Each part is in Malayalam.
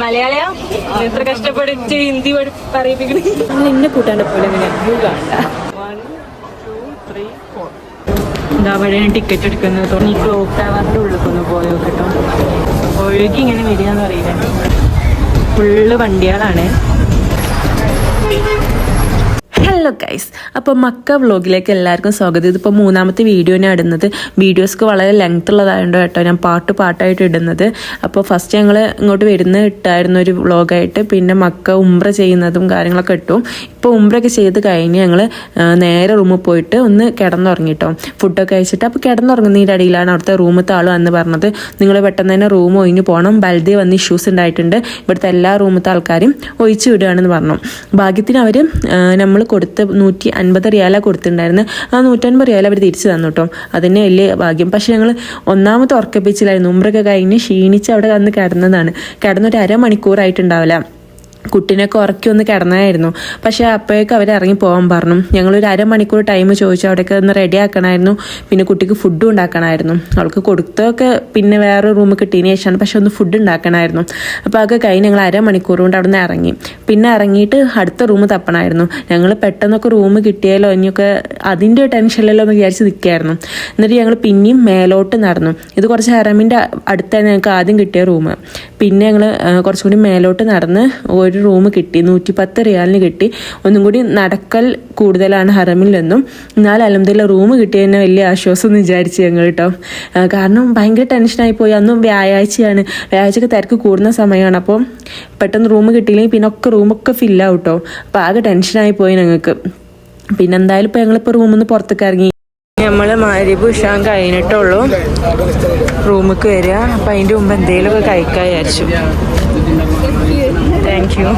മലയാളിയാ എത്ര കഷ്ടപ്പെട്ട് ഹിന്ദി പറയിപ്പിക്കണ എന്നെ കൂട്ടാണ്ട് പോലെ എന്താ വഴിയാണ് ടിക്കറ്റ് എടുക്കുന്നത് തോന്നി ക്ലോക്ക് ടവറിന്റെ ഉള്ളിൽ പോയോ കേട്ടോ. ഒഴുകി ഇങ്ങനെ വരികയെന്ന് അറിയില്ല, ഫുള്ള് വണ്ടികളാണ്. ഹലോ ഗൈസ്, അപ്പോൾ മക്ക വ്ളോഗിലേക്ക് എല്ലാവർക്കും സ്വാഗതം. ഇതിപ്പോൾ മൂന്നാമത്തെ വീഡിയോനെ ഇടുന്നത്. വീഡിയോസ്ക്ക് വളരെ ലെങ്ത് ഉള്ളതായതുകൊണ്ട് കേട്ടോ ഞാൻ പാട്ടായിട്ട് ഇടുന്നത്. അപ്പോൾ ഫസ്റ്റ് ഞങ്ങൾ ഇങ്ങോട്ട് ഇട്ടായിരുന്നു ഒരു വ്ളോഗായിട്ട്. പിന്നെ മക്ക ഉംറ ചെയ്യുന്നതും കാര്യങ്ങളൊക്കെ ഇട്ടു. ഇപ്പോൾ ഉംറയൊക്കെ ചെയ്ത് കഴിഞ്ഞ് ഞങ്ങൾ നേരെ റൂമിൽ പോയിട്ട് ഒന്ന് കിടന്നുറങ്ങിട്ടോ, ഫുഡൊക്കെ കഴിച്ചിട്ട്. അപ്പോൾ കിടന്നുറങ്ങുന്നതിൻ്റെ ഇടയിലാണ് അവിടുത്തെ റൂമത്തെ ആൾ വന്ന് പറഞ്ഞത്, നിങ്ങൾ പെട്ടെന്ന് തന്നെ റൂം ഒഴിഞ്ഞു പോകണം, ബൽദി വന്ന് ഇഷ്യൂസ് ഉണ്ടായിട്ടുണ്ട്, ഇവിടുത്തെ എല്ലാ റൂമത്തെ ആൾക്കാരും ഒഴിച്ചു വിടുകയാണെന്ന് പറഞ്ഞു. ഭാഗ്യത്തിന് അവർ നമ്മൾ കൊടുത്ത് 150 റിയാല കൊടുത്തിട്ടുണ്ടായിരുന്നു. ആ 150 റിയാല അവർ തിരിച്ചു തന്നു കേട്ടോ. അതിന് വലിയ ഭാഗ്യം. പക്ഷെ ഞങ്ങൾ ഒന്നാമത്തെ ഉറക്കപ്പിച്ചിലായിരുന്നു. ഉംറയൊക്കെ കഴിഞ്ഞ് ക്ഷീണിച്ച് അവിടെ വന്ന് കിടന്നതാണ്. കിടന്നൊരു അരമണിക്കൂറായിട്ടുണ്ടാവില്ല. കുട്ടീനൊക്കെ ഉറക്കി ഒന്ന് കിടന്നായിരുന്നു. പക്ഷേ അപ്പോഴേക്ക് അവർ ഇറങ്ങി പോകാൻ പറഞ്ഞു. ഞങ്ങളൊരു അരമണിക്കൂർ ടൈം ചോദിച്ചു. അവിടെയൊക്കെ ഒന്ന് റെഡി ആക്കണമായിരുന്നു. പിന്നെ കുട്ടിക്ക് ഫുഡും ഉണ്ടാക്കണമായിരുന്നു. അവൾക്ക് കൊടുത്തൊക്കെ പിന്നെ വേറെ റൂം കിട്ടിയതിന് ശേഷമാണ്, പക്ഷെ ഒന്ന് ഫുഡ് ഉണ്ടാക്കണമായിരുന്നു. അപ്പോൾ അതൊക്കെ കഴിഞ്ഞ് ഞങ്ങൾ അരമണിക്കൂർ കൊണ്ട് അവിടെ നിന്ന് ഇറങ്ങി. പിന്നെ ഇറങ്ങിയിട്ട് അടുത്ത റൂം തപ്പണമായിരുന്നു. ഞങ്ങൾ പെട്ടെന്നൊക്കെ റൂം കിട്ടിയാലോ ഇനിയൊക്കെ അതിൻ്റെ ടെൻഷനിലല്ലോ എന്ന് വിചാരിച്ച് നിൽക്കുകയായിരുന്നു. എന്നിട്ട് ഞങ്ങൾ പിന്നെയും മേലോട്ട് നടന്നു. ഇത് കുറച്ച് ഹറമിൻ്റെ അടുത്തായിരുന്നു ഞങ്ങൾക്ക് ആദ്യം കിട്ടിയ റൂം. പിന്നെ ഞങ്ങൾ കുറച്ചും കൂടി മേലോട്ട് നടന്ന് ഒരു റൂം കിട്ടി. 110 റിയാലിന് കിട്ടി. ഒന്നും കൂടി നടക്കൽ കൂടുതലാണ് ഹറമിൽ നിന്നും. എന്നാൽ അൽഹംദുലില്ലാ റൂം കിട്ടിയതിന് വലിയ ആശ്വാസം എന്ന് വിചാരിച്ചു ഞങ്ങൾ കേട്ടോ. കാരണം ഭയങ്കര ടെൻഷനായി പോയി. അന്നും വ്യാഴാഴ്ചയാണ്, വ്യാഴാഴ്ചയൊക്കെ തിരക്ക് കൂടുന്ന സമയമാണ്. അപ്പോൾ പെട്ടെന്ന് റൂം കിട്ടിയില്ലെങ്കിൽ പിന്നെ ഒക്കെ റൂമൊക്കെ ഫില്ലാവും കേട്ടോ. അപ്പോൾ ആകെ ടെൻഷനായി പോയി ഞങ്ങൾക്ക്. പിന്നെ എന്തായാലും ഇപ്പോൾ ഞങ്ങളിപ്പോൾ റൂമിൽ നിന്ന് പുറത്തേക്ക് ഇറങ്ങി. നമ്മൾ മഗ്‌രിബ് ഇശാ കഴിഞ്ഞിട്ടുള്ളൂ റൂമിലേക്ക് വരിക. അപ്പം അതിൻ്റെ മുമ്പ് എന്തെങ്കിലുമൊക്കെ കഴിക്കാൻ വിചാരിച്ചു. Thank you.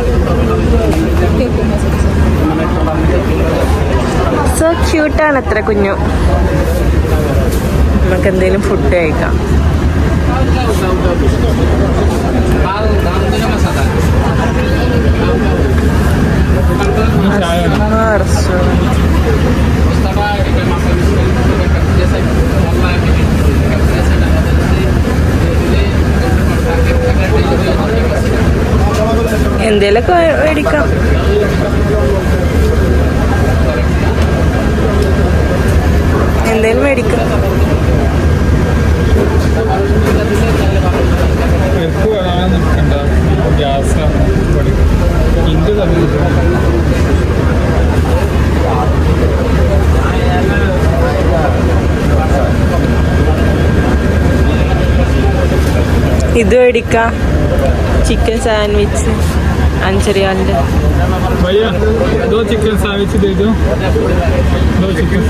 സോ ക്യൂട്ടാണ് അത്ര കുഞ്ഞു. നമുക്ക് എന്തെങ്കിലും ഫുഡ് കഴിക്കാം. എന്തേലൊക്കെ മേടിക്കാം. എന്തേലും മേടിക്കാം. ഇത് മേടിക്കാം. Chicken sandwich 5 റിയാലിന്റെ. भैया 2 चिकन सैंडविच दे दो. 2 चिकन.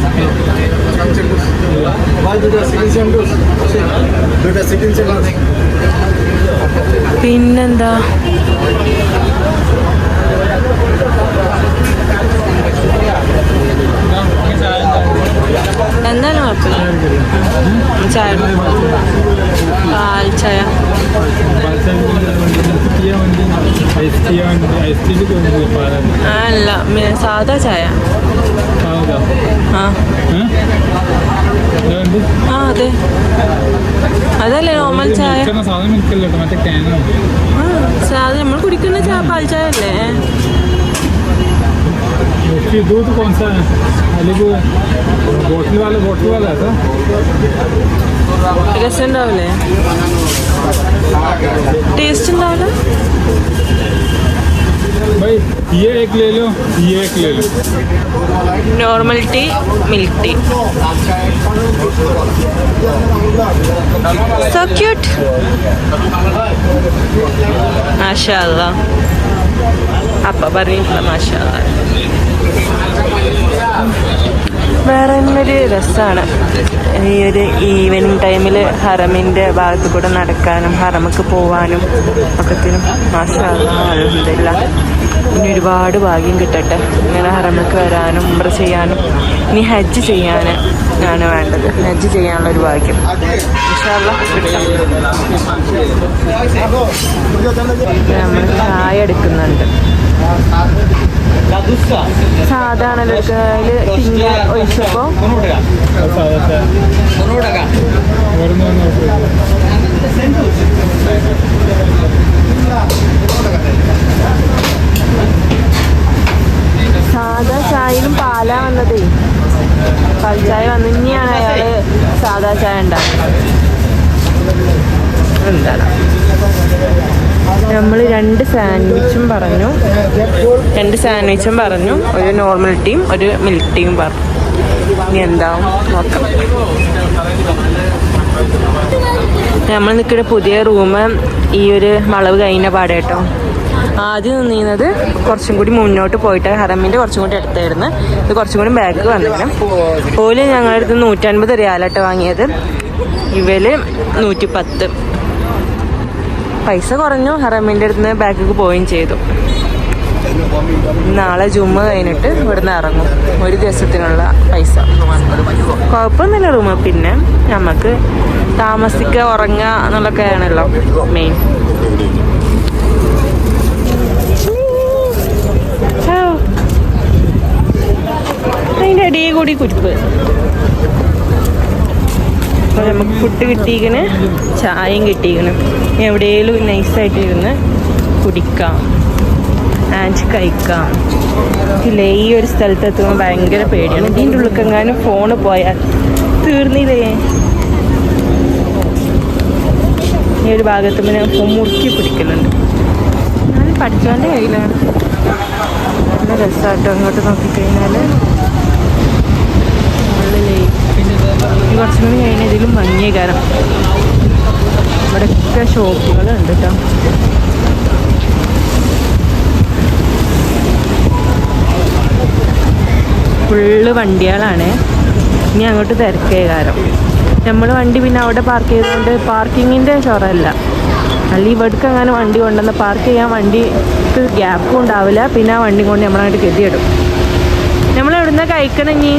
പിന്നെന്താ എന്തായാലും കുഴപ്പമില്ല. ചായ, പാൽ ചായ. അല്ല, സാധാ ചായ. അതെ, അതല്ലേ നോർമൽ ചായ. സാധാ നമ്മൾ കുടിക്കുന്ന ചായ പാൽ ചായ അല്ലേ? दूध कौन सा है? बोतल वाला था. രസം ഉണ്ടാവില്ലേ? ടേസ്റ്റ് ഉണ്ടാവില്ല. भाई ये एक ले लो, ये एक ले लो. Normal tea, milk tea. So cute. മാഷാഅല്ലാ. അപ്പ പറഞ്ഞില്ല മാഷാഅല്ലാ. വേറെ ഒരു രസമാണ് ഈ ഒരു ഈവനിങ് ടൈമിൽ ഹറമിൻ്റെ ഭാഗത്ത് കൂടെ നടക്കാനും ഹറമക്ക് പോവാനും ഒക്കത്തിനും. മാഷാഅല്ലാ, അൽഹംദുലില്ലാ. ഇനി ഒരുപാട് ഭാഗ്യം കിട്ടട്ടെ ഇങ്ങനെ ഹറമക്ക് വരാനും ഉംറ ചെയ്യാനും. ഇനി ഹജ്ജ് ചെയ്യാനാണ് വേണ്ടത്. ഹജ്ജ് ചെയ്യാനുള്ളൊരു ഭാഗ്യം ഇൻഷാഅല്ലാ കിട്ടാം. നമ്മൾ ചായ എടുക്കുന്നുണ്ട്. സാധാരണ തിങ്ങ ഒഴിച്ചപ്പോൾ നമ്മൾ 2 സാൻഡ്വിച്ചും പറഞ്ഞു, ഒരു നോർമൽ ടീയും ഒരു മിൽക്ക് ടീയും പറഞ്ഞു. ഇനി എന്താവും നോക്കാം. നമ്മൾ നിൽക്കുന്ന പുതിയ റൂം ഈ ഒരു വളവ് കഴിഞ്ഞ പാടെ കേട്ടോ. ആദ്യം നിന്നിരുന്നത് കുറച്ചും കൂടി മുന്നോട്ട് പോയിട്ട് ഹറമിൻ്റെ കുറച്ചും കൂടി അടുത്തായിരുന്നു. ഇത് കുറച്ചും കൂടി ബാക്ക് വന്നിരിക്കണം. ഓല് ഞങ്ങളുടെ അടുത്ത് 150 റിയാലായിട്ട് വാങ്ങിയത്. ഇവര് 110. പൈസ കുറഞ്ഞു. ഹറമിൻ്റെ അടുത്ത് നിന്ന് ബാക്കിലേക്ക് പോവുകയും ചെയ്തു. നാളെ ജുമ്മ കഴിഞ്ഞിട്ട് ഇവിടുന്ന് ഇറങ്ങും. ഒരു ദിവസത്തിനുള്ള പൈസ. കുഴപ്പമൊന്നുമില്ല റൂം. പിന്നെ നമുക്ക് താമസിക്കുക, ഉറങ്ങുക എന്നുള്ളതൊക്കെ ആണല്ലോ മെയിൻ. അതിൻ്റെ അടിയെ കൂടി കുരിപ്പ്. അപ്പോൾ നമുക്ക് ഫുഡ് കിട്ടിയിരിക്കണ്, ചായയും കിട്ടിയിരിക്കണം. എവിടെയെങ്കിലും നൈസായിട്ട് ഇരുന്ന് കുടിക്കാം ആൻഡ് കഴിക്കാം. ഇല്ലേ, ഈ ഒരു സ്ഥലത്ത് എത്തുമ്പോൾ ഭയങ്കര പേടിയാണ്. ഇതിൻ്റെ ഉള്ളിക്കെങ്ങാനും ഫോണ് പോയാൽ തീർന്നില്ലേ. ഈ ഒരു ഭാഗത്ത് ഞാൻ ഫോൺ മുറുക്കി പിടിക്കുന്നുണ്ട്. ഞാൻ പഠിച്ചവൻ്റെ കയ്യിലാണ്. നല്ല രസമായിട്ടോ. അങ്ങോട്ട് നോക്കിക്കഴിഞ്ഞാൽ ഉള്ളിലേ കുറച്ചും കൂടി കഴിഞ്ഞാൽ ഇതിലും ഭംഗിയ കാരണം ഇവിടെയൊക്കെ ഷോപ്പുകളുണ്ട് കേട്ടോ. ഫുള്ള് വണ്ടികളാണ്. ഇനി അങ്ങോട്ട് തിരക്കേ കാരണം നമ്മൾ വണ്ടി പിന്നെ അവിടെ പാർക്ക് ചെയ്തുകൊണ്ട് പാർക്കിങ്ങിൻ്റെ ഷോറല്ല. അല്ലെങ്കിൽ ഇവിടേക്ക് അങ്ങനെ വണ്ടി കൊണ്ടുവന്ന് പാർക്ക് ചെയ്യാൻ വണ്ടിക്ക് ഗ്യാപ്പും ഉണ്ടാവില്ല. പിന്നെ ആ വണ്ടി കൊണ്ട് നമ്മളങ്ങോട്ട് ഗതിയിടും. നമ്മൾ എവിടുന്ന കഴിക്കണം? ഇനി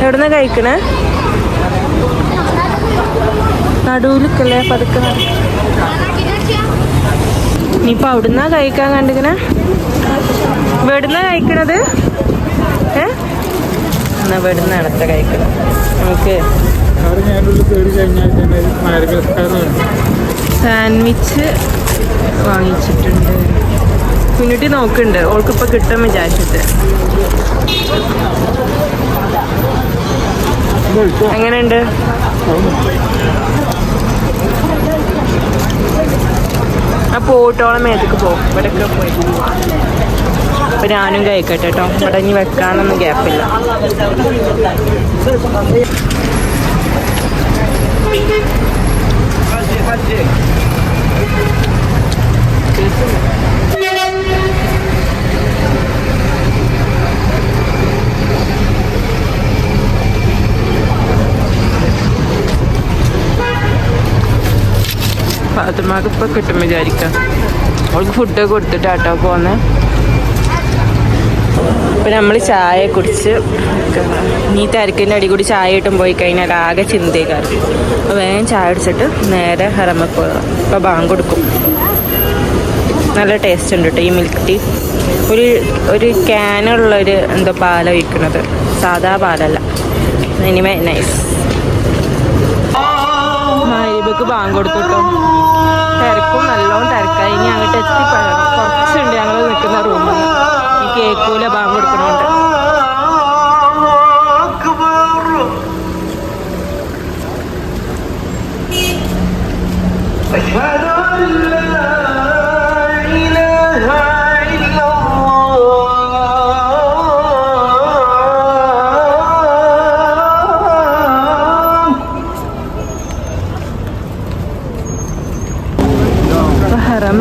എവിടുന്ന കഴിക്കണേ? നടുവിലേക്കല്ലേ പതുക്കെ. ഇനിയിപ്പോൾ അവിടുന്നാ കഴിക്കാൻ കണ്ടിക്കണേ? ഇവിടുന്ന കഴിക്കണത്? എന്നാ ഇവിടുന്ന് അടുത്ത കഴിക്കണം. നമുക്ക് സാൻഡ്വിച്ച് വാങ്ങിച്ചിട്ടുണ്ട്. കുഞ്ഞുട്ടി നോക്കുന്നുണ്ട്, ഓൾക്കിപ്പോൾ കിട്ടും വിചാരിച്ചിട്ട്. എങ്ങനെയുണ്ട്? ആ പോട്ടോളം മേത്തേക്ക് പോകും. ഇവിടെയൊക്കെ പോയി. അപ്പോൾ ഞാനും കഴിക്കട്ടെ കേട്ടോ. ഇവിടെ ഇനി വെക്കാനൊന്നും ഗ്യാപ്പില്ല. ഫാത്തിമാക്ക് ഇപ്പം കിട്ടും വിചാരിക്കാം. അവൾക്ക് ഫുഡ് കൊടുത്തിട്ടാട്ടോ പോന്നെ. ഇപ്പം നമ്മൾ ചായ കുടിച്ച് നീ തിരക്കിൻ്റെ അടി കൂടി ചായ ഇട്ടും പോയി കഴിഞ്ഞാൽ ആകെ ചിന്തയേക്കാറ്. അപ്പോൾ വേഗം ചായ കുടിച്ചിട്ട് നേരെ ഹറമക്ക് പോകാം. ഇപ്പോൾ ബാങ്ക് കൊടുക്കും. നല്ല ടേസ്റ്റ് ഉണ്ട് കേട്ടോ ഈ മിൽക്ക് ടീ. ഒരു ക്യാനുള്ളൊരു എന്തോ പാല വിൽക്കുന്നത്, സാധാ പാലല്ല. Anyway nice. മഗ്‌രിബിക്ക് ബാങ്ക് കൊടുത്തു കേട്ടോ. തിരക്കും നല്ലോണം തിരക്കായി. ഇനി അങ്ങോട്ട് എത്തിപ്പോയാൽ കുറച്ചുണ്ട് ഞങ്ങൾ നിൽക്കുന്ന റൂമിൽ. ഈ കേക്കൂല ബാങ്ക് കൊടുക്കണോണ്ട്.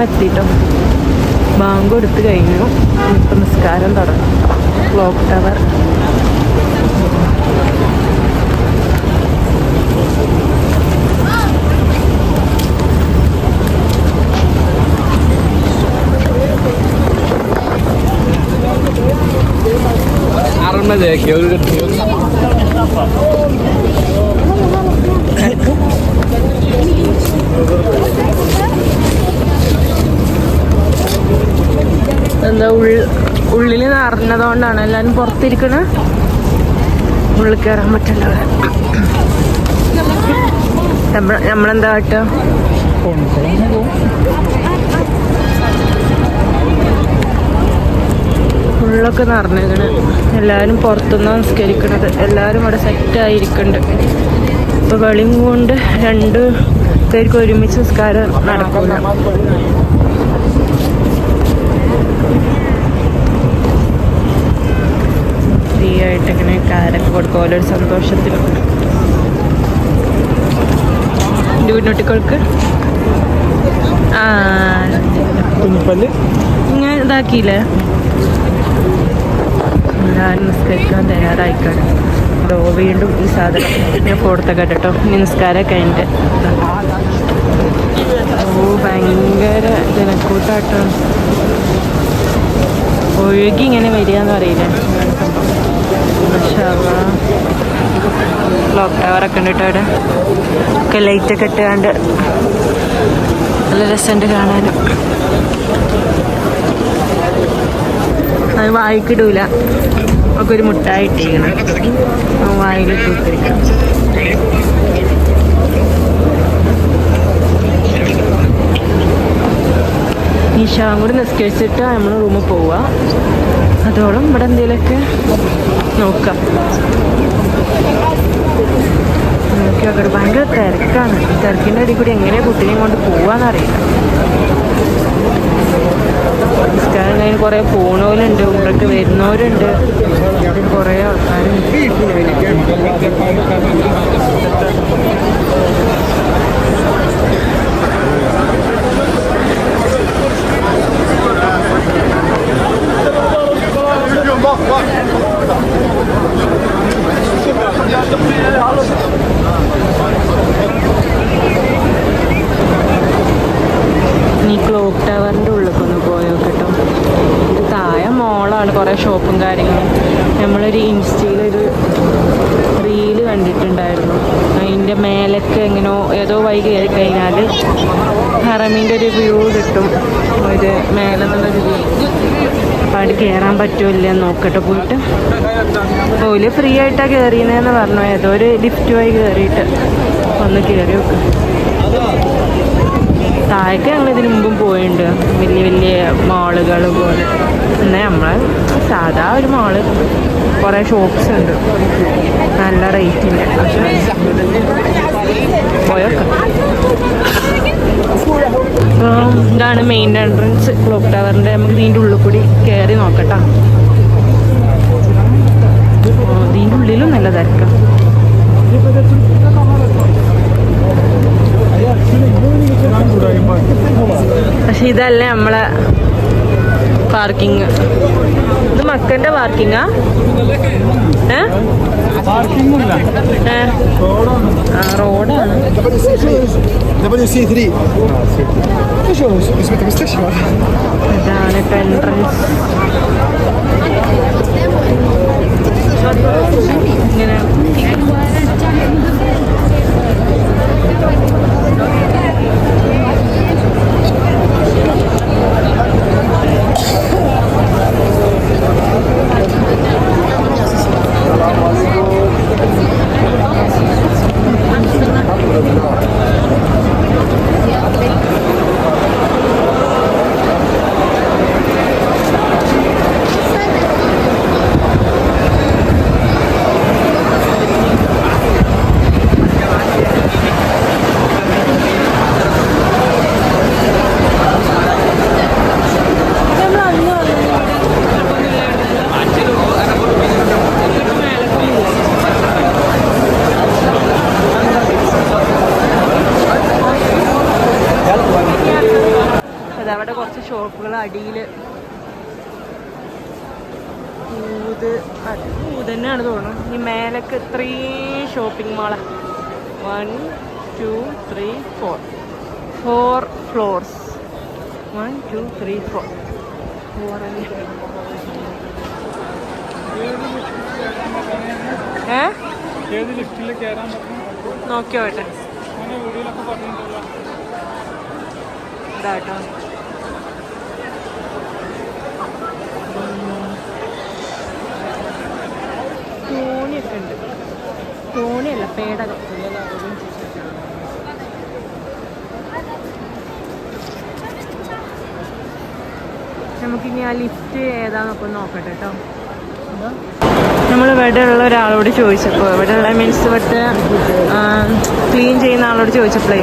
എത്തിട്ടോ ബാങ്ക് കൊടുത്ത് കഴിഞ്ഞു. ഇപ്പം നിസ്കാരം തുടങ്ങും. ക്ലോക്ക് ടവർ എന്താ ഉള്ളിൽ നിറഞ്ഞതുകൊണ്ടാണ് എല്ലാവരും പുറത്തിരിക്കണ. ഉള്ളിൽ കയറാൻ പറ്റില്ല. നമ്മളെന്താ കാട്ടുക? ഉള്ളൊക്കെ നിറഞ്ഞിരിക്കണ്. എല്ലാവരും പുറത്തുനിന്ന് നിസ്കരിക്കണത്. എല്ലാവരും ഇവിടെ സെറ്റായിരിക്കുന്നുണ്ട്. ഇപ്പോൾ വെളിയും കൊണ്ട് 2 പേർക്ക് ഒരുമിച്ച് നിസ്കാരം നടക്കില്ല. ഫ്രീ ആയിട്ട് ഇങ്ങനെ കാരൊക്കെ കൊടുക്കും ഓരോരു സന്തോഷത്തിൽ. എൻ്റെ വീട്ടിനൊട്ടിക്കൊടുക്ക്. ആ ഞാൻ ഇതാക്കിയില്ലേ, എല്ലാവരും നിസ്കരിക്കാൻ തയ്യാറായിക്കാണ്. അതോ വീണ്ടും ഈ സാധനം ഞാൻ കൊടുത്തൊക്കെ കേട്ടോ. ഇനി നിസ്കാരമൊക്കെ അതിൻ്റെ ഭയങ്കര ജനക്കൂട്ടാട്ടോ. ഒഴുകി ഇങ്ങനെ വരിക എന്ന് പറയില്ലേ, ക്ലോക്ക് ടവറൊക്കെ ഉണ്ട് കേട്ടോ. അവിടെ ഒക്കെ ലൈറ്റൊക്കെ ഇട്ടുകൊണ്ട് നല്ല രസമുണ്ട് കാണാനും. അത് വായിക്കിടൂല, ഒക്കെ ഒരു മുട്ടായി ഇട്ടിരിക്കണം, വായിലിട്ട് കൊടുത്തിരിക്കണം. ഈശാവും കൂടി നിസ്കരിച്ചിട്ട് നമ്മൾ റൂമിൽ പോവുക. അതോളം ഇവിടെ എന്തെങ്കിലുമൊക്കെ നോക്കാം. നോക്കിയൊക്കെ ഭയങ്കര തിരക്കാണ്. തിരക്കിൻ്റെ അടിയിൽ കൂടി എങ്ങനെയാണ് കുട്ടീനെയും കൊണ്ട് പോവാന്നറിയില്ല. നിസ്കാരം കഴിഞ്ഞ് കുറേ പോണവരുണ്ട്, ഉമ്മറൊക്കെ വരുന്നവരുണ്ട്, കുറേ ആൾക്കാരുണ്ട്. ഈ ക്ലോക്ക് ടവറിൻ്റെ ഉള്ളിലൊക്കെ പോയോ കേട്ടോ. ഇത് താഴെ മോളാണ്, കുറേ ഷോപ്പും കാര്യങ്ങളും. നമ്മളൊരു ഇൻസ്റ്റയിലൊരു റീല് കണ്ടിട്ടുണ്ടായിരുന്നു. അതിൻ്റെ മേലൊക്കെ എങ്ങനെയോ ഏതോ വഴി കയറി കഴിഞ്ഞാൽ ഹറമിൻ്റെ ഒരു വ്യൂ കിട്ടും. ഒരു മേലെ നിന്നുള്ളൊരു വ്യൂ. അപ്പം അവിടെ കയറാൻ പറ്റുമില്ല നോക്കട്ടെ പോയിട്ട്. ഓല് ഫ്രീ ആയിട്ടാണ് കയറിയെന്ന് പറഞ്ഞു. ഏതോ ഒരു ലിഫ്റ്റ് വഴി കയറിയിട്ട് ഒന്ന് കയറി വെക്കും. താഴേക്ക് ഞങ്ങൾ ഇതിന് മുമ്പും പോയിട്ടുണ്ട്, വലിയ വലിയ മാളുകൾ പോലെ. എന്നാൽ നമ്മൾ സാധാ ഒരു മാള്, കുറേ ഷോപ്സ് ഉണ്ട്, നല്ല റേറ്റിൻ്റെ. പോയൊക്കെ അപ്പം ഇതാണ് മെയിൻ എൻട്രൻസ് ക്ലോക്ക് ടവറിൻ്റെ. നമുക്ക് ഇതിൻ്റെ ഉള്ളിൽ കൂടി കയറി നോക്കട്ടോ. ഇതിൻ്റെ ഉള്ളിലും നല്ല തിരക്കാം. പക്ഷെ ഇതല്ലേ നമ്മളെ പാർക്കിങ്. ഇത് മക്കൻ്റെ പാർക്കിങ്ങാ? റോഡാണ്. ഇതാണ് ഇപ്പം എൻട്രൻസ്. ഇങ്ങനെ അവിടെ കുറച്ച് ഷോപ്പുകൾ അടിയിൽ തന്നെയാണ് തോന്നുന്നു. ഈ മേലൊക്കെ ഇത്രയും ഷോപ്പിംഗ് മാളാണ്. 1 2 3 4 ഫ്ലോർസ്. 1 2 3 4 നോക്കിയോ ഏട്ടൻ ഇതാട്ടോ. തോണിയൊക്കെ ഉണ്ട്. തോണിയല്ല, പേടകം. നമുക്കിനി ആ ലിഫ്റ്റ് ഏതാന്നൊക്കെ നോക്കട്ടെ കേട്ടോ. നമ്മൾ ഇവിടെ ഉള്ള ഒരാളോട് ചോദിച്ചപ്പോൾ, ഇവിടെ ഉള്ള മീൻസ് ഇവിടുത്തെ ക്ലീൻ ചെയ്യുന്ന ആളോട് ചോദിച്ചപ്പോഴേ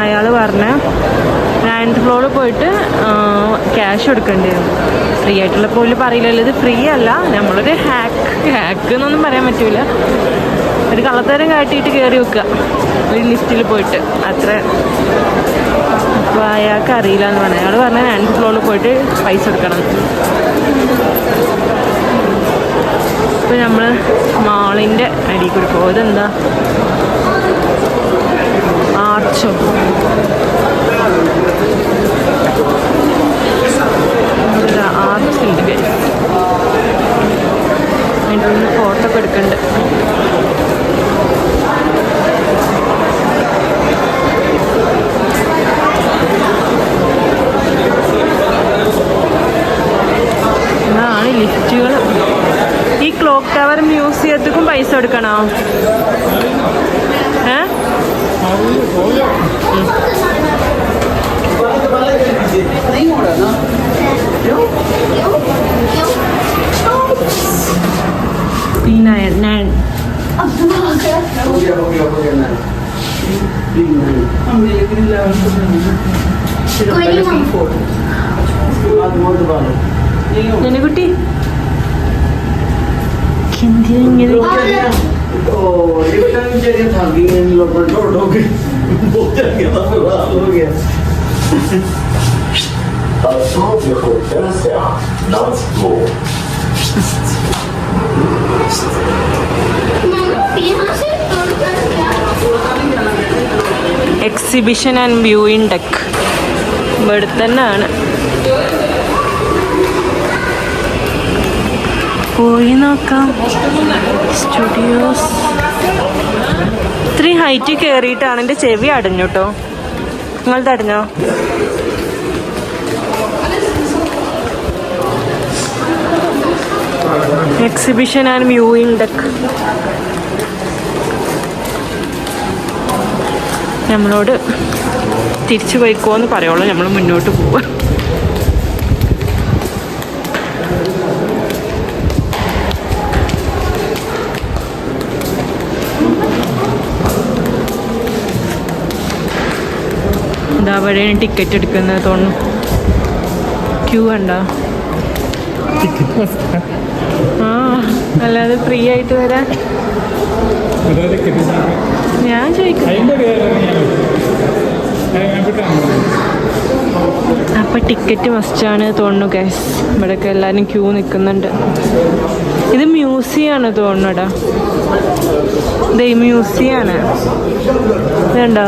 അയാൾ പറഞ്ഞ 9th ഫ്ലോറിൽ പോയിട്ട് ക്യാഷ് കൊടുക്കേണ്ടി വരും. ഫ്രീ ആയിട്ടുള്ള പോലും പറയില്ലല്ലോ, ഇത് ഫ്രീ അല്ല, നമ്മളൊരു ഹാക്ക് എന്നൊന്നും പറയാൻ പറ്റൂല, ഒരു കള്ളത്തരം കാട്ടിയിട്ട് കയറി വെക്കുക ഒരു ലിഫ്റ്റിൽ പോയിട്ട് അത്ര. അപ്പോൾ അയാൾക്ക് അറിയില്ല എന്ന് പറഞ്ഞു. അയാൾ പറഞ്ഞാൽ 9th ഫ്ലോറിൽ പോയിട്ട് പൈസ കൊടുക്കണം. ഇപ്പോൾ നമ്മൾ മാളിൻ്റെ അടിയിൽ കൂടി പോകും. ഇതെന്താ ആർച്ചോ? ആർച്ചുണ്ട്, അതിൻ്റെ ഉള്ളിൽ ഫോട്ടോ ഒക്കെ എടുക്കുന്നുണ്ട്. ഇതാണ് ലിഫ്റ്റുകൾ. ഈ ക്ലോക്ക് ടവർ മ്യൂസിയത്തിനും പൈസ കൊടുക്കണോ? കുട്ടി ഇങ്ങനെ എക്സിബിഷൻ ആൻഡ് വ്യൂയിങ് ഡെക്ക് ഇവിടെ തന്നെയാണ്. പോയി നോക്കാം. സ്റ്റുഡിയോസ് ഇത്രയും ഹൈറ്റ് കയറിയിട്ടാണ് എൻ്റെ ചെവി അടഞ്ഞു കേട്ടോ. നിങ്ങളത് അടഞ്ഞോ? Exhibition and viewing deck. നമ്മളോട് തിരിച്ചു പോയിക്കോന്ന് പറയുള്ളൂ, നമ്മൾ മുന്നോട്ട് പോവുക. എന്താ വഴിയാണ് ടിക്കറ്റ് എടുക്കുന്നത് തോന്നുന്നു. ക്യൂ കണ്ടോ? ആ അല്ലാതെ ഫ്രീ ആയിട്ട് വരാൻ ഞാൻ ചോദിക്കാം. അപ്പം ടിക്കറ്റ് മസ്റ്റാണ് തോന്നുന്നു ഗൈസ്. ഇവിടെയൊക്കെ എല്ലാവരും ക്യൂ നിൽക്കുന്നുണ്ട്. ഇത് മ്യൂസിയമാണ് തോന്നുന്നുടാ. ഇത് മ്യൂസിയമാണ്. ഇതുണ്ടോ?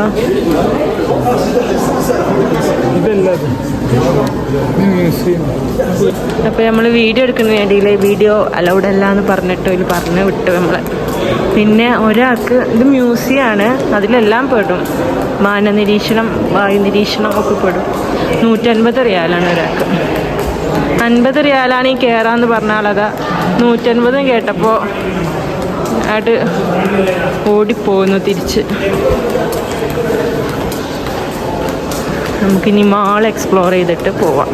അപ്പം നമ്മൾ വീഡിയോ എടുക്കുന്ന വേണ്ടിയില്ലേ, വീഡിയോ അലൗഡ് അല്ല എന്ന് പറഞ്ഞിട്ട് ഒരു പറഞ്ഞ് വിട്ടു നമ്മളെ. പിന്നെ ഒരാൾക്ക് ഇത് മ്യൂസിയമാണ്, അതിലെല്ലാം പെടും. മാനനിരീക്ഷണം, വായു നിരീക്ഷണം ഒക്കെ പെടും. 150 റിയാലാണ് ഒരാൾക്ക്. 50 റിയാലാണ് ഈ കയറാന്ന് പറഞ്ഞാൽ അതാ 150 കേട്ടപ്പോൾ ആയിട്ട് ഓടിപ്പോകുന്നു തിരിച്ച്. നമുക്കിനി മാൾ എക്സ്പ്ലോർ ചെയ്തിട്ട് പോവാം.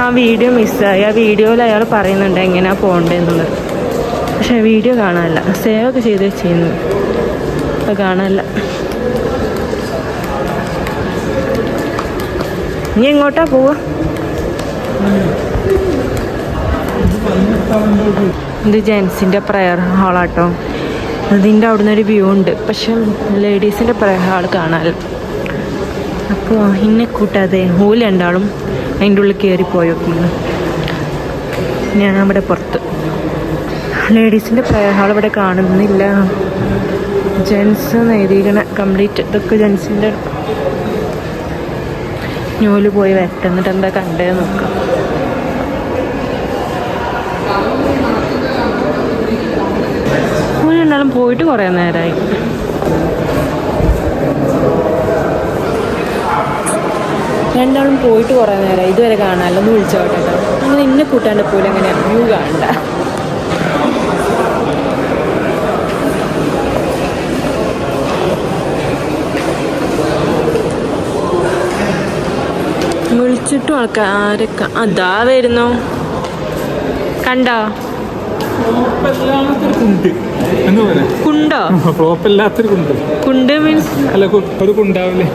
ആ വീഡിയോ മിസ്സായി. ആ വീഡിയോയിൽ അയാൾ പറയുന്നുണ്ട് എങ്ങനെയാണ് പോകേണ്ടതെന്നുള്ളത്. പക്ഷെ വീഡിയോ കാണാനില്ല. സേവ് ഒക്കെ ചെയ്ത് ചെയ്യുന്നു, അത് കാണാനില്ല. ഇനി എങ്ങോട്ടാ പോവാ? ഇത് ജെൻസിൻ്റെ പ്രയർ ഹാളാട്ടോ. അതിൻ്റെ അവിടെ നിന്നൊരു വ്യൂ ഉണ്ട്, പക്ഷെ ലേഡീസിൻ്റെ പ്രയർ ഹാൾ കാണാനില്ല. അപ്പോൾ ഇന്നെ കൂട്ടാതെ ഓലുണ്ടാളും അതിൻ്റെ ഉള്ളിൽ കയറിപ്പോയൊക്കെയാണ്. ഞാൻ അവിടെ പുറത്ത്. ലേഡീസിൻ്റെ പ്രയർ ഹാൾ ഇവിടെ കാണുന്നില്ല. ജെൻസ് എഴുതിയിരിക്കണ കംപ്ലീറ്റ് ഇതൊക്കെ ജെൻസിൻ്റെ. ഞോല് പോയി വരട്ടെ, എന്നിട്ട് എന്താ കണ്ടേന്ന് നോക്കാം. ഓലുണ്ടാളും പോയിട്ട് കുറേ നേരമായി. രണ്ടാളും പോയിട്ട് കുറേ നേരമായി, ഇതുവരെ കാണാമല്ലോ. ഒന്ന് വിളിച്ചോട്ടെ കേട്ടോ. അങ്ങനെ ഇന്നെ കൂട്ടാണ്ട് പോലെ അങ്ങനെ വ്യൂ കാണണ്ട. വിളിച്ചിട്ടും ആൾക്കാരൊക്കെ അതാ വരുന്നു. കണ്ടോ? ഫ്ലോപ്പല്ലാത്തൊരു കുണ്ട് എന്ന് പറയാം. കുണ്ടോ? ഫ്ലോപ്പല്ലാത്തൊരു കുണ്ട്. കുണ്ട് മീൻസ് അല്ല, ഒരു കുണ്ടാവില്ലേ?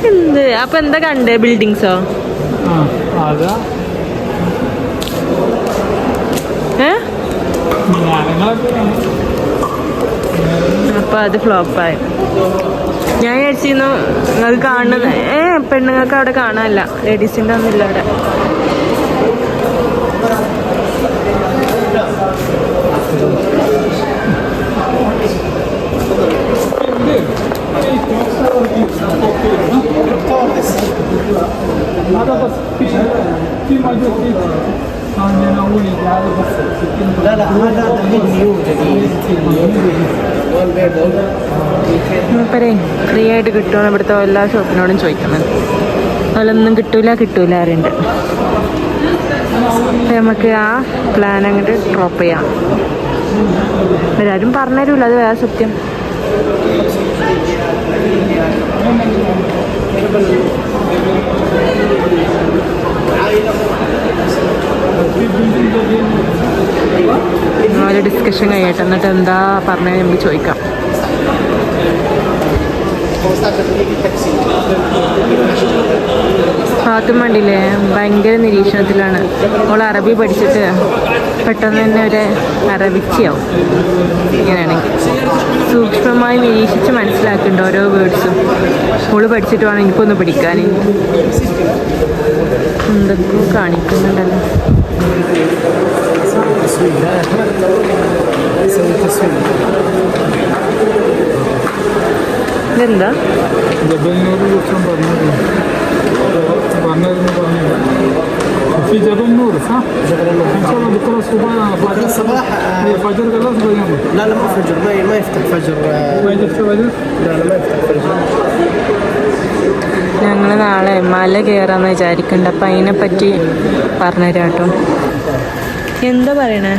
എന്ത്? അപ്പൊ എന്താ കണ്ടേ? ബിൽഡിങ്സോ? ആ അതാ. അപ്പൊ അത് ഫ്ലോപ്പായി. ഞാൻ വിചാരിച്ചിരുന്നു നിങ്ങൾക്ക് കാണുന്നത് പെണ്ണുങ്ങൾക്ക് അവിടെ കാണാനല്ല, ലേഡീസിന്റെ ഒന്നുമില്ല അവിടെ. ഫ്രീ ആയിട്ട് കിട്ടുമെന്ന് ഇവിടുത്തെ എല്ലാ ഷോപ്പിനോടും ചോദിക്കുന്നത്. അതിലൊന്നും കിട്ടൂല അറിയണ്ട്. നമുക്ക് ആ പ്ലാൻ അങ്ങോട്ട് ഡ്രോപ്പ് ചെയ്യാം. എല്ലാവരും പറഞ്ഞുതരൂല, അത് വേറെ സത്യം. ഒരു ഡിസ്കഷൻ കഴിയട്ടെ, എന്നിട്ട് എന്താ പറഞ്ഞത് നമുക്ക് ചോദിക്കാം. ഫാത്തുമ്മ കണ്ടില്ലേ, ഭയങ്കര നിരീക്ഷണത്തിലാണ്. അവൾ അറബി പഠിച്ചിട്ട് പെട്ടെന്ന് തന്നെ ഒരു അറബിച്ചിയാവും. ഇങ്ങനെയാണെങ്കിൽ സൂക്ഷ്മമായി നിരീക്ഷിച്ച് മനസ്സിലാക്കുന്നുണ്ട് ഓരോ വേർഡ്സും. അവള് പഠിച്ചിട്ട് വേണം എനിക്കൊന്ന് പഠിക്കാൻ. എന്തൊക്കെയോ കാണിക്കുന്നുണ്ടല്ലോ. ഇതെന്താ? في جبل نور صح؟ ان شاء الله بكره الصبح بكره الصباح الفجر خلاص بيوم. لا مو فجر، ما يفتح فجر. ما يفتح فجر؟ لا ما يفتح فجر. ഞങ്ങൾ നാളെ മല കയറാന്ന് വിചാരിക്കുന്നുണ്ട്. അപ്പം അതിനെപ്പറ്റി പറഞ്ഞുതരാം കേട്ടോ. എന്താ പറയണേ?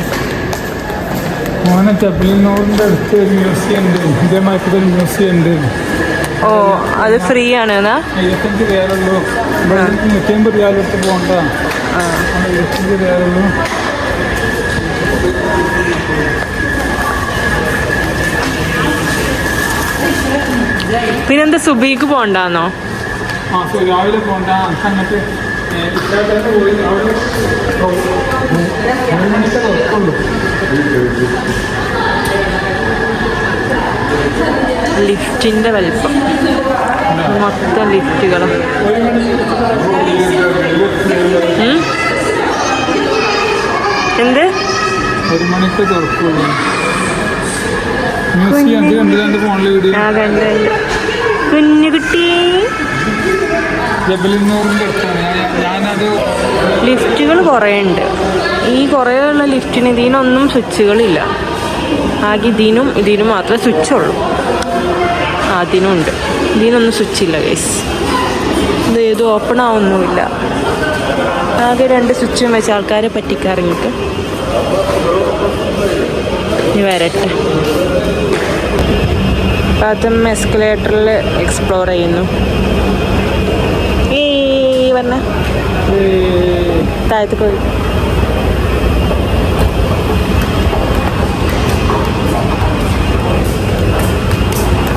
മോനെ ജബലിനൂറിൻ്റെ അടുത്ത് ഒരു മ്യൂസിയം ഉണ്ട്, ഇതേമാതിരി ഒരു മ്യൂസിയം ഉണ്ട്. ഓ, അത് ഫ്രീ ആണ് എന്നാ? 25 രൂപയുള്ളൂ. 150 രൂപ എടുത്ത് പോകണ്ട. 25 രൂപയുള്ളൂ. പിന്നെന്താ സുബൈക്ക് പോണ്ടാന്നോ? ആ രാവിലെ പോകണ്ട. അങ്ങനത്തെ പോയി അവിടെ 3 മണിക്ക് തുറക്കുള്ളൂ. ലിഫ്റ്റിന്റെ വലിപ്പം മൊത്തം ലിഫ്റ്റുകളും. എന്ത് 1 മണിക്ക് തുറക്കുള്ളൂ. മ്യൂസിയം കണ്ടു ഫോണിൽ വീഡിയോ. കുഞ്ഞു കുട്ടി ജബലിനൂറിൻ്റെ അടുത്താണ്. ഞാനത് ലിഫ്റ്റുകൾ കുറേ ഉണ്ട്. ഈ കുറേ ഉള്ള ലിഫ്റ്റിന് ഇതിനൊന്നും സ്വിച്ചുകളില്ല. ആകെ ഇതിനും മാത്രമേ സ്വിച്ചുള്ളൂ. അതിനുണ്ട്, ഇതിനൊന്നും സ്വിച്ചില്ല ഗൈസ്. ഇത് ഏത് ഓപ്പൺ ആവുന്നുമില്ല. ആകെ 2 സ്വിച്ചും വെച്ച് ആൾക്കാരെ പറ്റിക്കാറിങ്ങിട്ട് ഇനി വരട്ടെ. അതും എസ്കലേറ്ററിൽ എക്സ്പ്ലോർ ചെയ്യുന്നു. ഈ പറഞ്ഞ താഴത്ത് പോയി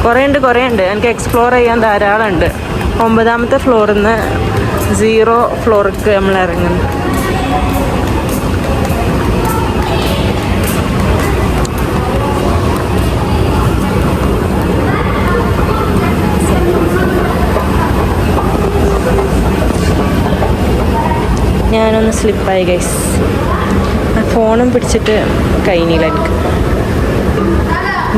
കുറേ ഉണ്ട്. എനിക്ക് എക്സ്പ്ലോർ ചെയ്യാൻ ധാരാളം ഉണ്ട്. 9ാമത്തെ ഫ്ലോറിൽ നിന്ന് 0 ഫ്ലോർക്ക് നമ്മൾ ഇറങ്ങുന്നു. ഞാനൊന്ന് സ്ലിപ്പായി ഗൈസ്. ഫോണും പിടിച്ചിട്ട് കഴിഞ്ഞില്ല എനിക്ക്.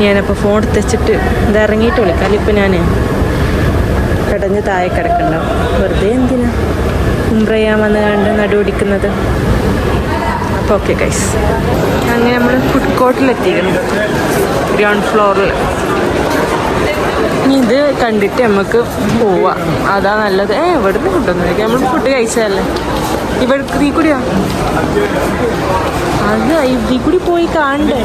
ഞാനപ്പോൾ ഫോൺ എടുത്ത് വെച്ചിട്ട് ഇത് ഇറങ്ങിയിട്ട് വിളിക്കാം. അതിലിപ്പോൾ ഞാൻ കിടഞ്ഞ് താഴെ കിടക്കണ്ടാവും. വെറുതെ എന്തിനാ ഉംറ ചെയ്യാൻ വന്ന് കണ്ട് നടുപിടിക്കുന്നത്. അപ്പോൾ ഓക്കെ ഗൈസ്, അങ്ങനെ നമ്മൾ ഫുഡ് കോർട്ടിലെത്തിക്കണം, ഗ്രൗണ്ട് ഫ്ലോറിൽ. ഇനി ഇത് കണ്ടിട്ട് നമുക്ക് പോവാം, അതാ നല്ലത്. ഇവിടുന്ന് ഫുഡൊന്നും കഴിക്കാം, നമ്മൾ ഫുഡ് കഴിച്ചതല്ലേ. ഇവിടേക്ക് ഇതിൽ കൂടിയാ, അത് ഇതിൽ കൂടി പോയി കാണണ്ടേ.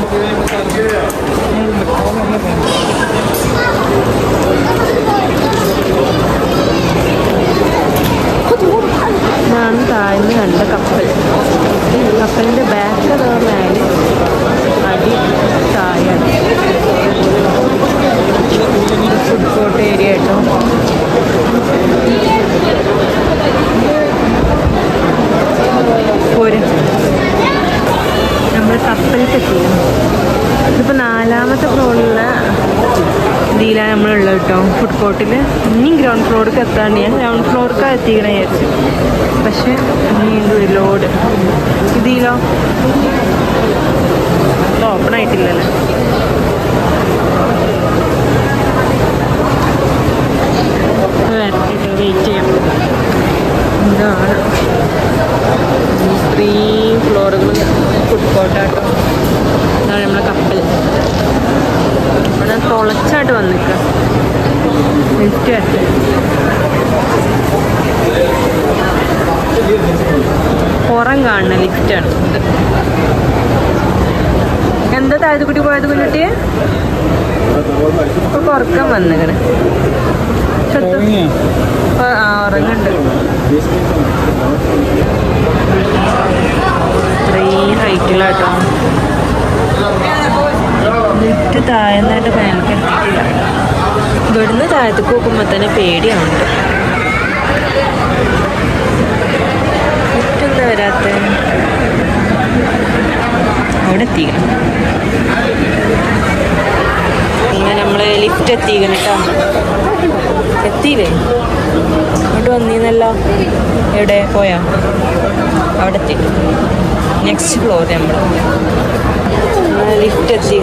ഇതാണ് താഴ്ന്ന് കണ്ട കപ്പൽ. കപ്പലിൻ്റെ ബാക്ക് ഡോറിലായാലും ഫുഡ് കോർട്ടിൽ. ഇനിയും ഗ്രൗണ്ട് ഫ്ലോർക്ക് എത്താണ്ട് ഞാൻ ഗ്രൗണ്ട് ഫ്ലോർക്ക് എത്തിക്കണ വിചാരിച്ചു. പക്ഷെ വീണ്ടും ഒരു ലോഡ്. ഇതിലോ ഓപ്പൺ ആയിട്ടില്ലല്ലോ. വെയിറ്റ് ചെയ്യാം. ഇതാണ് 3 ഫ്ലോറുകൾ ഫുഡ് കോർട്ടാട്ടോ. ഇതാണ് നമ്മളെ കപ്പൽ. ഇവിടെ തുളച്ചായിട്ട് വന്നിക്കുക. ലിഫ്റ്റ് വരട്ടെ. പുറം കാണുന്ന ലിഫ്റ്റാണ്. എന്താ താഴത്തുകുട്ടി പോയത് കുഞ്ഞുട്ടിയെ? ഇപ്പൊ കുറക്കം വന്നിങ്ങനെ ഉറങ്ങുന്നുണ്ട്. ഇത്രയും ഹൈറ്റിലാട്ടോ ലിഫ്റ്റ്. താഴ്ന്നായിട്ട് മേലേക്ക് എത്തിയിട്ടില്ല. ഇവിടുന്ന് താഴത്തേക്ക് നോക്കുമ്പോൾ തന്നെ പേടിയാവുന്നുണ്ട്. ലിഫ്റ്റ് എന്താ വരാത്ത? അവിടെ എത്തിക്കണം. ഇങ്ങനെ നമ്മള് ലിഫ്റ്റ് എത്തിക്കണം കേട്ടോ. എത്തിയില്ലേ? ഇങ്ങോട്ട് വന്നീന്നല്ലോ. എവിടെ പോയാ? അവിടെ എത്തി. നെക്സ്റ്റ് ഫ്ലോർ നമ്മൾ ലിഫ്റ്റ് എത്തി.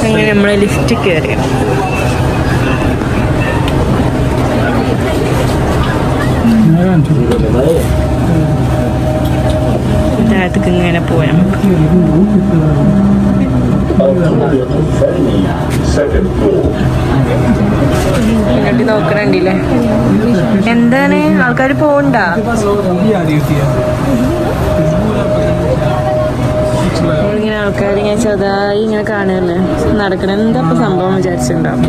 അങ്ങനെ നമ്മളെ ലിഫ്റ്റ് കയറി. താഴത്തേക്ക് ഇങ്ങനെ പോയാൽ എന്നിട്ട് നോക്കണണ്ടില്ലേ? എന്താണ് ആൾക്കാർ പോകണ്ട? ഇങ്ങനെ ആൾക്കാർ ഇങ്ങനെ ചെറുതായി ഇങ്ങനെ കാണുകയല്ലേ നടക്കണം. എന്താ ഇപ്പൊ സംഭവം വിചാരിച്ചിട്ടുണ്ടാവും.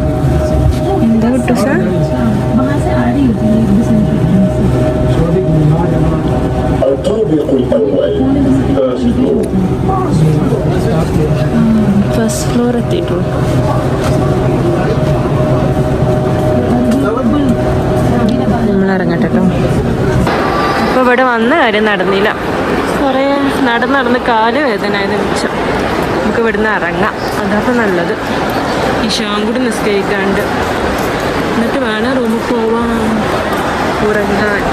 എന്താ കിട്ടു സാർ? First floor എത്തിയിട്ടു. നമ്മൾ ഇറങ്ങട്ടെ കേട്ടോ. ഇപ്പൊ ഇവിടെ വന്ന കാര്യം നടന്നില്ല. കുറേ നടന്ന് കാല് വേദനയായത് മിച്ചം. നമുക്ക് ഇവിടുന്ന് ഇറങ്ങാം. അതാണ് നല്ലത്. ഇഷാൻ കൂടി നിസ്കരിക്കാണ്ട് എന്നിട്ട് വേണം റൂമിൽ പോവാൻ, ഉറങ്ങാൻ.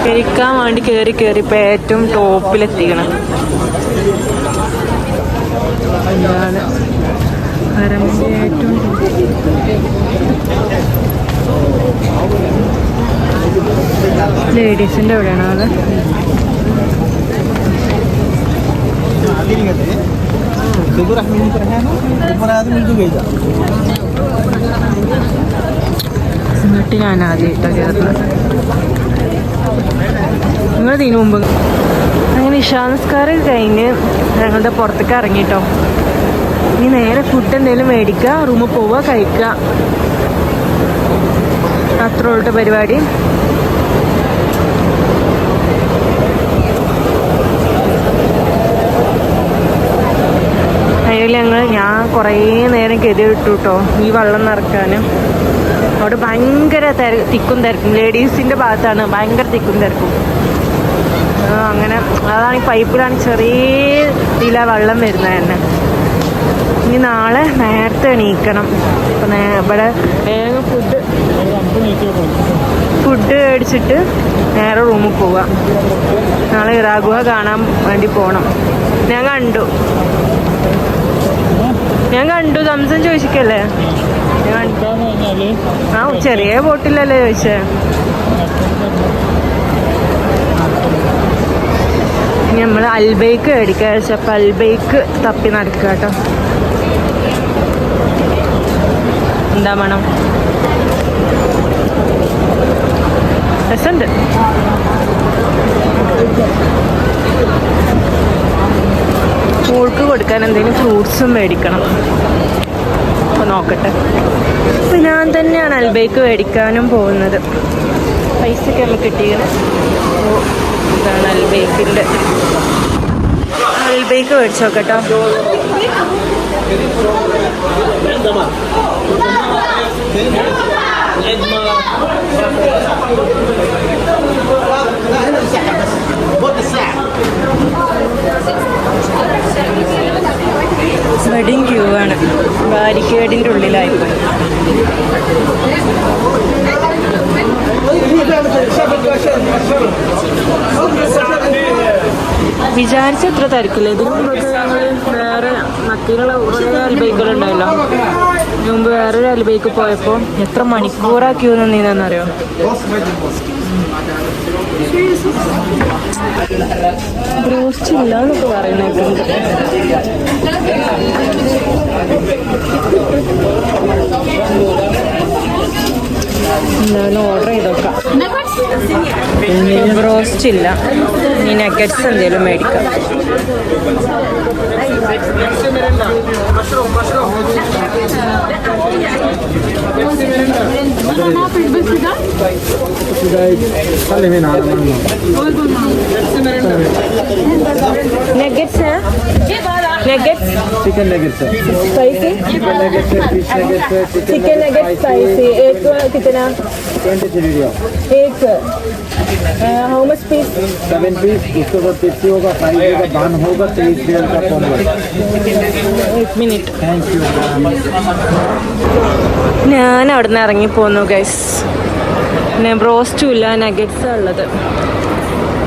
കഴിക്കാൻ വേണ്ടി കയറി ഇപ്പം ഏറ്റവും ടോപ്പിലെത്തിക്കണം. എന്താണ് ഹറമിൻ്റെ ഏറ്റവും ലേഡീസിൻ്റെ എവിടെയാണോ അത്? എന്നിട്ട് ഞാൻ ആദ്യമായിട്ടാണ് കയറുന്നത്. നിങ്ങൾ ഇതിനു മുമ്പ് അങ്ങനെ ഇശാ നിസ്കാരം കഴിഞ്ഞ് ഞങ്ങളുടെ പുറത്തേക്ക് ഇറങ്ങിട്ടോ. ഇനി നേരെ ഫുഡ് എന്തെങ്കിലും മേടിക്കുക, റൂമിൽ പോവുക, കഴിക്കുക. അത്ര ഉള്ള പരിപാടി. അതിൽ ഞാൻ കുറേ നേരം കെതിയിട്ടു കേട്ടോ ഈ വെള്ളം നിറക്കാൻ. അവിടെ ഭയങ്കര തിക്കും തിരക്കും. ലേഡീസിൻ്റെ ഭാഗത്താണ് ഭയങ്കര തിക്കും തിരക്കും. അങ്ങനെ അതാണ് ഈ പൈപ്പിലാണ് ചെറിയ ഇതിലാണ് വെള്ളം വരുന്നത് തന്നെ. ഇനി നാളെ നേരത്തെ എണീക്കണം. അപ്പം ഇവിടെ വേഗം ഫുഡ് മേടിച്ചിട്ട് നേരെ റൂമിൽ പോവുക. നാളെ ഇറാ ഗുഹ കാണാൻ വേണ്ടി പോകണം. ഞാൻ കണ്ടു സംസം ചോദിച്ചിക്കല്ലേ? ആ ചെറിയ ബോട്ടിലല്ലേ ചോദിച്ചേ. നമ്മൾ അൽബൈക്ക് മേടിക്കുക വെച്ചപ്പോൾ അൽബൈക്ക് തപ്പി നടക്കുക കേട്ടോ. എന്താ മണം? രസമുണ്ട്. മോൾക്ക് കൊടുക്കാൻ എന്തെങ്കിലും ഫ്രൂട്ട്സും മേടിക്കണം. അപ്പോൾ നോക്കട്ടെ. അപ്പോൾ ഞാൻ തന്നെയാണ് അൽബൈക്ക് മേടിക്കാനും പോകുന്നത്. പൈസയൊക്കെ നമുക്ക് കിട്ടിയത്. ഇതാണ് അൽബൈക്കിൻ്റെ. അൽബൈക്ക് മേടിച്ച് നോക്കട്ടോ. വെഡിങ് ക്യൂ ആണ്, ബാരിക്കേഡിൻ്റെ ഉള്ളിലായിപ്പോയി. വിചാരിച്ചത്ര തിരക്കില്ല. ഇതിന് മുമ്പൊക്കെ ഞങ്ങൾ വേറെ മറ്റുള്ള കുറേ അൽബൈക്കുകളുണ്ടായല്ലോ. ഇതിന് മുമ്പ് വേറൊരു അൽബൈക്ക് പോയപ്പോൾ എത്ര മണിക്കൂറാ ക്യൂ നിന്നറിയോ? ബ്രോസ്റ്റ് ഇല്ല എന്നൊക്കെ പറയുന്നേക്കുണ്ട്. എന്തായാലും ഓർഡർ ചെയ്തോക്കാം. ബ്രോസ്റ്റ് ഇല്ല, ഇനി നഗറ്റ്സ് എന്തെങ്കിലും മേടിക്കാം. नगेट्स हैं? नगेट्स? चिकन नगेट्स है, स्पाइसी? चिकन नगेट्स है, फिश नगेट्स है, चिकन नगेट स्पाइसी. एक कितना? 23 रियल, एक. How much piece? 7 पीस. उसके बाद पेप्सी होगा, फ्राइज होगा, बान होगा, 30 रियल का कॉम्बो. एक मिनट. Thank you. ഞാൻ അവിടെ നിന്ന് ഇറങ്ങിപ്പോന്നു ഗൈസ്. പിന്നെ ബ്രോസ്റ്റും ഇല്ല, നഗറ്റ്സാണ് ഉള്ളത്.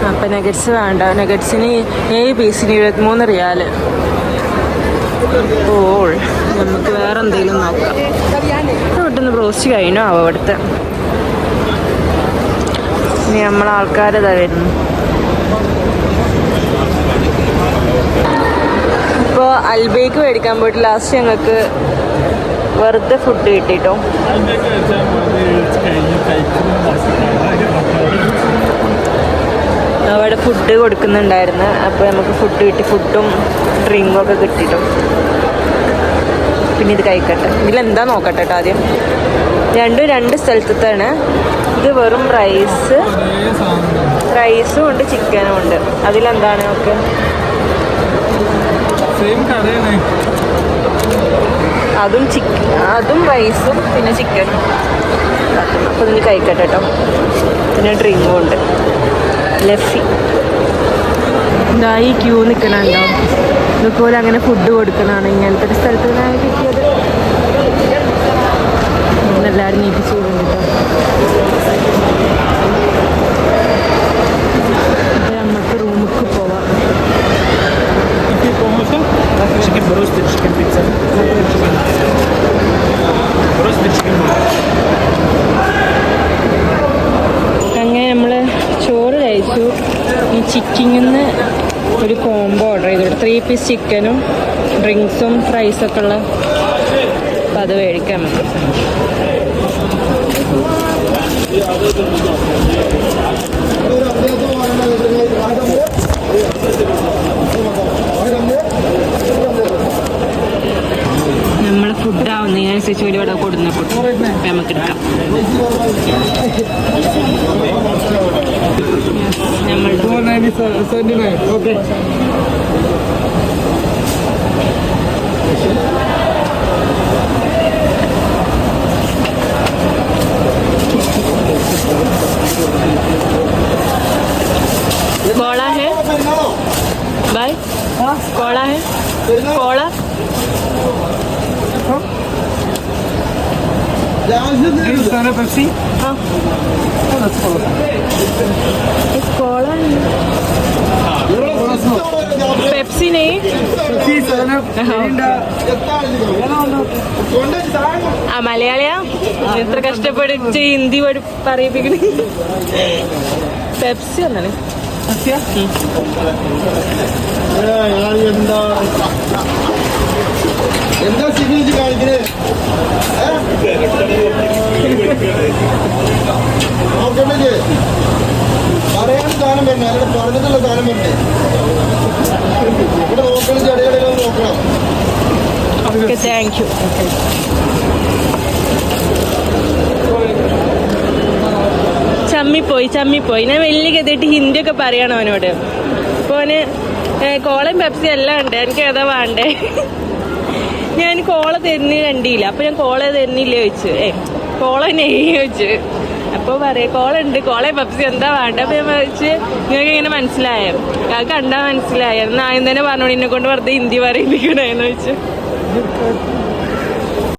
അപ്പം നഗറ്റ്സ് വേണ്ട. നഗറ്റ്സിന് 7 പീസിന് 23 റിയാൽ. ഓൾ നമുക്ക് വേറെ എന്തെങ്കിലും നോക്കാം. ഇവിടുന്ന് ബ്രോസ്റ്റ് കഴിഞ്ഞോ ആവോ അവിടുത്തെ. ഇനി നമ്മളെ ആൾക്കാരതാ വരുന്നു. ഇപ്പോൾ അൽബേക്ക് മേടിക്കാൻ പോയിട്ട് ലാസ്റ്റ് ഞങ്ങൾക്ക് വെറുതെ ഫുഡ് കിട്ടിട്ടോ. അവിടെ ഫുഡ് കൊടുക്കുന്നുണ്ടായിരുന്നു. അപ്പോൾ നമുക്ക് ഫുഡ് കിട്ടി, ഫുഡും ഡ്രിങ്കും ഒക്കെ കിട്ടിട്ടോ. പിന്നെ ഇത് കഴിക്കട്ടെ, ഇതിലെന്താ നോക്കട്ടെ കേട്ടോ ആദ്യം. രണ്ട് സ്ഥലത്താണ്. ഇത് വെറും റൈസും ഉണ്ട്, ചിക്കനും ഉണ്ട്. അതിലെന്താണ്? ഓക്കെ, അതും റൈസും പിന്നെ ചിക്കനും. അപ്പോൾ ഇതിന് കഴിക്കട്ടെ കേട്ടോ. പിന്നെ ഡ്രിങ്കും ഉണ്ട്, ലസ്സി. എന്താ ഈ ക്യൂ നിൽക്കണുണ്ടോ? ഇതുപോലെ അങ്ങനെ ഫുഡ് കൊടുക്കണതാണ്. ഇങ്ങനത്തെ ഒരു സ്ഥലത്ത് നിന്നാണ് കിട്ടിയത്. എല്ലാവരും നീപ്പിച്ചു കൊടുക്കും കേട്ടോ. അപ്പോൾ നമുക്ക് റൂമിലേക്ക് പോവാം. Chicken roasted chicken pizza, roasted chicken. അങ്ങനെ നമ്മൾ ചോറ് കഴിച്ചു. ഈ ചിക്കനിന്ന് ഒരു കോംബോ ഓർഡർ ചെയ്തു. 3 പീസ് ചിക്കനും ഡ്രിങ്ക്സും ഫ്രൈസൊക്കെ ഉള്ള. അപ്പം അത് മേടിക്കാം നമുക്ക്. നമ്മൾ ഫുഡ് ആവുന്നതിനനുസരിച്ച് ഒരുപാട് കൊടുക്കുന്ന ഫുഡ് അപ്പം നമുക്ക് എടുക്കാം. നമ്മൾ 479. Okay. कोला है भाई? कोला है? कोला? पेप्सी. हाँ, कोला है. पेप्सी नहीं? ആ മലയാളിയാ? എത്ര കഷ്ടപ്പെട്ട് ഹിന്ദി പറയിപ്പിക്കണേ. പെപ്സി ഒന്നാണ്. എന്താ സിഗ്നേച്ചർ കാണിക്കുന്നത്? പറയാൻ സാധനം വരണേ, അവിടെ പറഞ്ഞിട്ടുള്ള സാധനം വരണേ. ഇവിടെ നോക്കണം, ചെടികളിലോ നോക്കണം. Thank you. ചമ്മിപ്പോയി. ഞാൻ വലിയ ഗതിയിട്ട് ഹിന്ദിയൊക്കെ പറയണം അവനോട്. അപ്പോൾ അവന് കോളയും പെപ്സി എല്ലാം ഉണ്ട്. എനിക്ക് ഏതാ വേണ്ടേ? ഞാൻ കോള തരുന്ന കണ്ടില്ല. അപ്പോൾ ഞാൻ കോള തരുന്നില്ല ചോദിച്ചു. കോള നെയ്യ് ചോദിച്ചു. അപ്പോൾ പറയാം കോളുണ്ട്, കോളെ പപ്സി എന്താ വേണ്ട. അപ്പോൾ ഞാൻ വെച്ച് നിങ്ങൾക്ക് ഇങ്ങനെ മനസ്സിലായോ, അത് കണ്ടാൽ മനസ്സിലായോ, എന്നാ ആദ്യം തന്നെ പറഞ്ഞോളൂ, എന്നെ കൊണ്ട് വെറുതെ ഹിന്ദി പറയിപ്പിക്കണേന്ന് വെച്ച്.